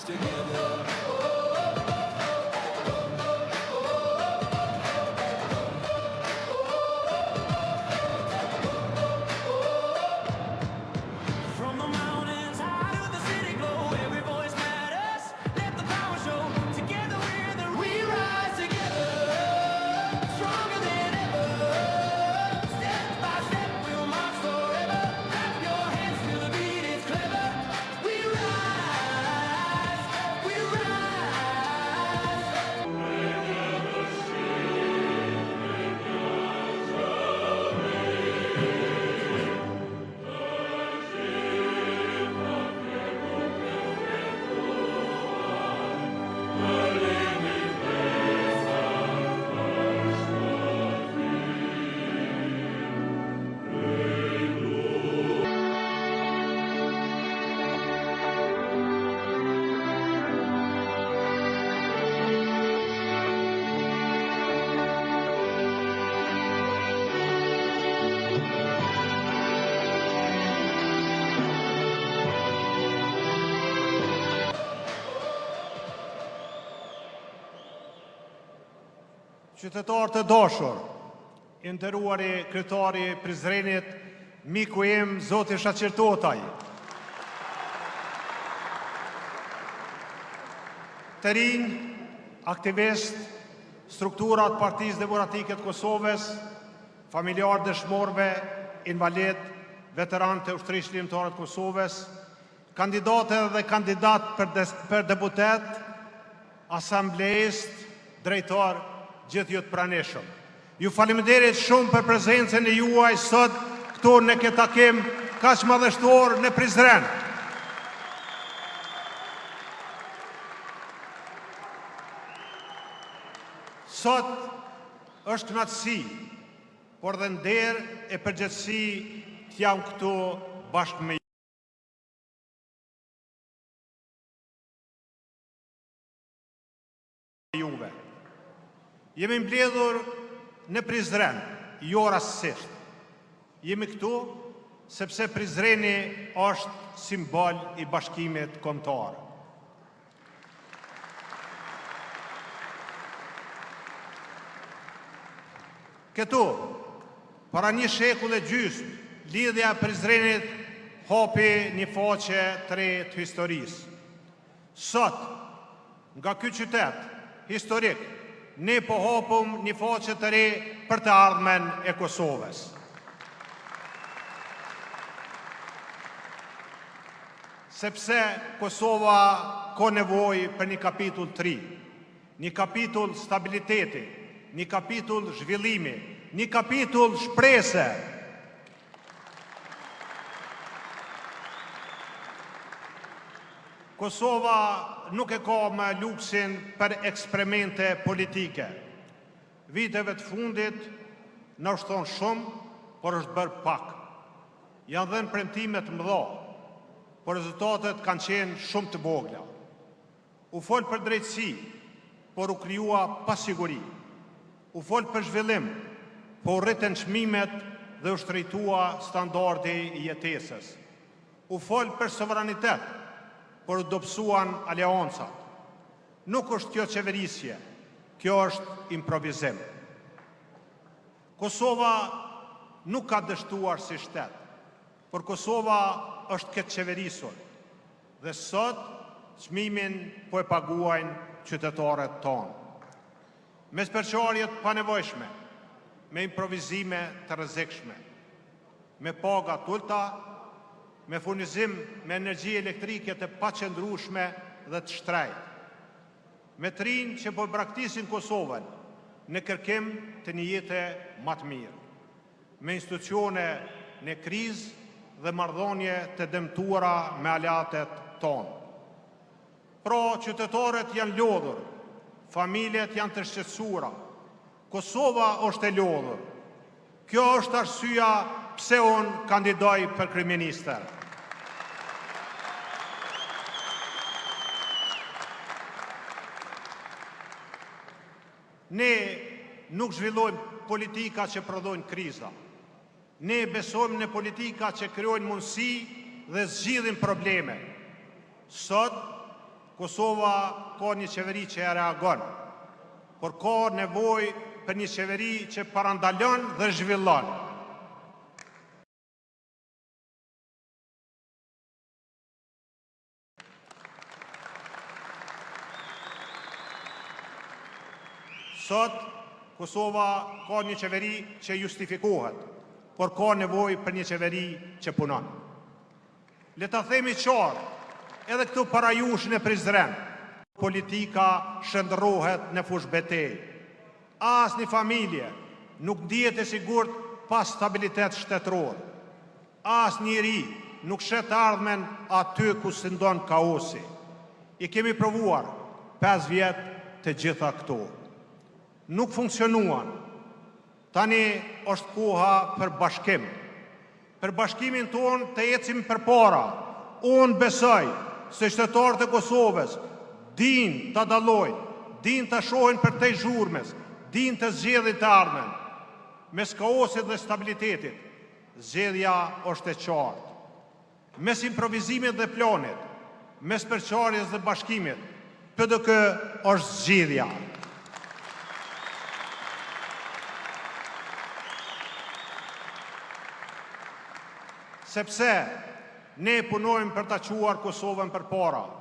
rise together. From the mountains high to the city glow, every voice matters. Let the power show. Together we're the we rise together, stronger than ever. Step by step we'll march forever. Clap your hands to the beat, it's clever. We rise, we Qytetarë të dashur, i nderuari kryetari i Prizrenit, miku im Zoti Shaqir Totaj. Të rinj, aktivist, strukturat Partisë Demokratike të Kosovës, familjarë dëshmorëve, invalid, veteranë të ushtrisë ligjore të Kosovës, kandidate dhe kandidat për deputet, asamblejist, drejtar, gjithë ju të pranishëm. Ju faleminderit shumë për prezencën e juaj sot këtu në këtë takim kaq madhështor në Prizren. Sot është kënaqësi, por dhe nder e përgjegjësi të jam këtu bashkë me juve. Jemi mbledhur në Prizren, jo rastësisht. Jemi këtu sepse Prizreni është simbol i bashkimit kombëtar. Këtu, para një shekull e gjysmë, lidhja e Prizrenit hapi një faqe të re të historisë. Sot, nga ky qytet historik, ne po hapëm një faqe të re për të ardhmen e Kosovës. Sepse Kosova ka nevojë për një kapitull të ri, një kapitull stabiliteti, një kapitull zhvillimi, një kapitull shprese. Kosova nuk e ka më luksin për eksperimente politike. Viteve të fundit në është thonë shumë, por është bërë pak. Janë dhenë premtimet mëdha, por rezultatet kanë qenë shumë të vogla. U folë për drejtësi, por u krijua pasiguri. U folë për zhvillim, por rriten çmimet dhe u shtrejtua standardi i jetesës. U folë për sovranitet, por u dobësuan aleancat. Nuk është kjo qeverisje, kjo është improvizim. Kosova nuk ka dështuar si shtet, por Kosova është këtë qeverisur. Dhe sot, çmimin po e paguajnë qytetarët tonë. Me sperqarjet panevojshme, me improvizime të rrezikshme, me paga të ulta, me furnizim me energji elektrike të paqëndrueshme dhe të shtrejtë, me të rinj që po braktisin Kosovën në kërkim të një jete më të mirë, me institucione në krizë dhe marrëdhënie të dëmtuara me aleatet tonë. Pra, qytetarët janë lodhur, familjet janë të shqetësuara, Kosova është e lodhur. Kjo është arsyeja pse unë kandidoj për kryeministër. Ne nuk zhvillojmë politika që prodhojnë kriza. Ne besojmë në politika që krijojnë mundësi dhe zgjidhin probleme. Sot, Kosova ka një qeveri që e reagon, por ka nevojë për një qeveri që parandalon dhe zhvillon. Sot, Kosova ka një qeveri që justifikohet, por ka nevojë për një qeveri që punon. Le ta themi qartë, edhe këtu para jush në Prizren, politika shndërrohet në fush betejë. As një familje nuk dihet e sigurt pas stabilitet shtetëror. As njeri nuk shet ardhmen aty ku sindon kaosi. I kemi provuar 5 vjet të gjitha këto. Nuk funksionuan. Tani është koha për bashkim. Për bashkimin tonë të ecim përpara. Unë besoj se qytetarët e Kosovës din të dallojnë, din të shohin për te zhurmes, din të zgjedhin të ardhmen. Mes kaosit dhe stabilitetit, zgjedhja është e qartë. Mes improvizimit dhe planit, mes përçarjes dhe bashkimit, PDK është zgjedhja. Sepse ne punojmë për ta quar Kosovën përpara.